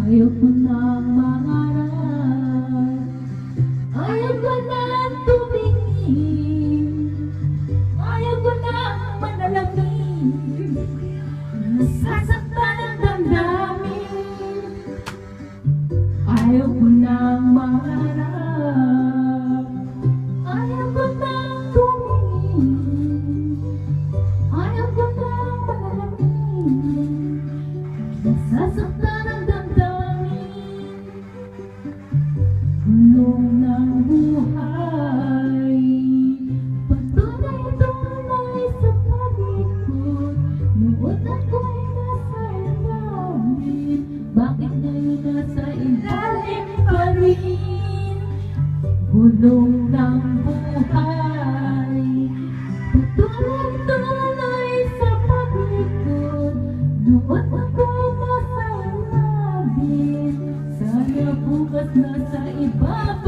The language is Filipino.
Ayaw ko na mangarap, ayaw ko na tumingin, ayaw ko na manalangin, nasasaktan ang damdamin. Ayaw ko na mangarap, ayaw ko na tumingin, ayaw ko na manalangin, nasasaktan ang damdamin. Gulong ng buhay, patunay-tunay sa palikod. Noon ako'y nasa ilalim, bakit ngayon nasa ilalim pa rin? Gulong ng buhay, patunay-tunay sa palikod. Noon ako'y nasa ilalim, sana bukas nasa iba pa